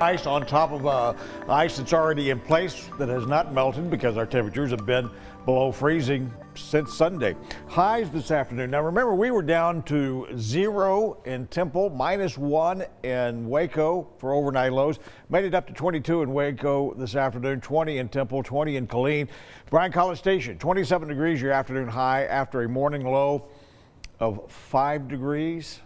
Ice on top of ice that's already in place that has not melted because our temperatures have been below freezing since Sunday. Highs this afternoon. Now remember, we were down to 0 in Temple, -1 in Waco for overnight lows. Made it up to 22 in Waco this afternoon, 20 in Temple, 20 in Killeen. Bryan-College Station, 27 degrees your afternoon high after a morning low of 5 degrees.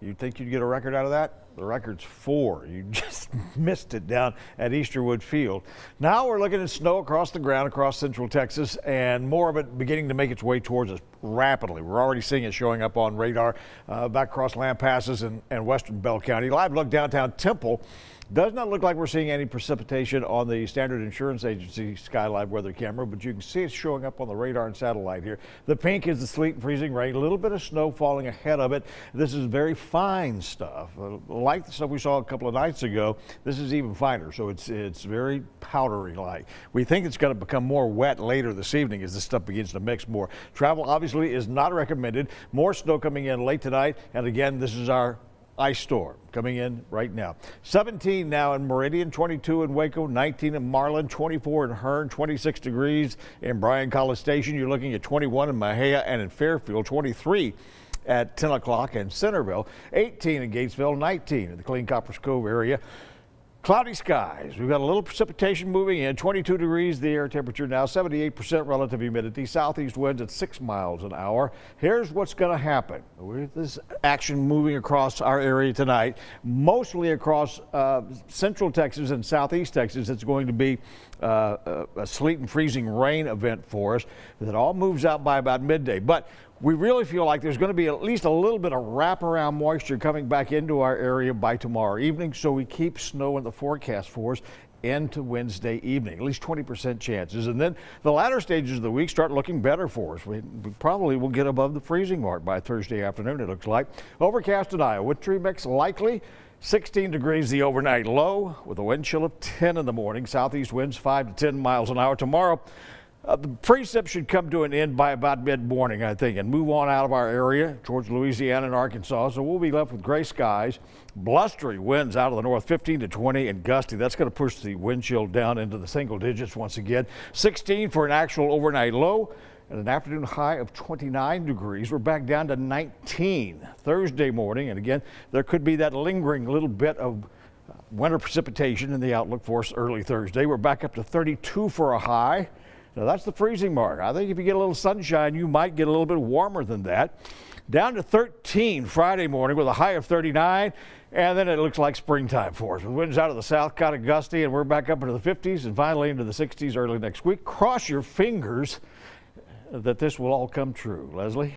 You'd think you'd get a record out of that? The record's 4. You just missed it down at Easterwood Field. Now we're looking at snow across the ground across central Texas, and more of it beginning to make its way towards us rapidly. We're already seeing it showing up on radar back across land passes and western Bell County. Live look downtown Temple. Does not look like we're seeing any precipitation on the Standard Insurance Agency SkyLive weather camera, but you can see it showing up on the radar and satellite here. The pink is the sleet and freezing rain, a little bit of snow falling ahead of it. This is very fine stuff. Like the stuff we saw a couple of nights ago, this is even finer, so it's very powdery like. We think it's going to become more wet later this evening as this stuff begins to mix more. Travel obviously is not recommended. More snow coming in late tonight, and again, this is our ice storm coming in right now. 17 now in Meridian, 22 in Waco, 19 in Marlin, 24 in Hearn, 26 degrees in Bryan-College Station. You're looking at 21 in Mahia and in Fairfield, 23 at 10 o'clock in Centerville, 18 in Gatesville, 19 in the Clean Coppers Cove area. Cloudy skies. We've got a little precipitation moving in. 22 degrees the air temperature now, 78% relative humidity, southeast winds at 6 miles an hour. Here's what's going to happen with this action moving across our area tonight, mostly across central Texas and southeast Texas. It's going to be a sleet and freezing rain event for us that all moves out by about midday. But we really feel like there's going to be at least a little bit of wraparound moisture coming back into our area by tomorrow evening, so we keep snow in the forecast for us into Wednesday evening, at least 20% chances. And then the latter stages of the week start looking better for us. We probably will get above the freezing mark by Thursday afternoon, it looks like. Overcast tonight, with tree mix likely. 16 degrees the overnight low with a wind chill of 10 in the morning. Southeast winds 5 to 10 miles an hour. Tomorrow, the precip should come to an end by about mid-morning, I think, and move on out of our area towards Louisiana and Arkansas. So we'll be left with gray skies, blustery winds out of the north, 15 to 20, and gusty. That's going to push the wind chill down into the single digits once again. 16 for an actual overnight low and an afternoon high of 29 degrees. We're back down to 19 Thursday morning. And again, there could be that lingering little bit of winter precipitation in the outlook for us early Thursday. We're back up to 32 for a high. Now that's the freezing mark. I think if you get a little sunshine, you might get a little bit warmer than that. Down to 13 Friday morning with a high of 39, and then it looks like springtime for us. The winds out of the south kind of gusty, and we're back up into the 50s and finally into the 60s early next week. Cross your fingers that this will all come true. Leslie?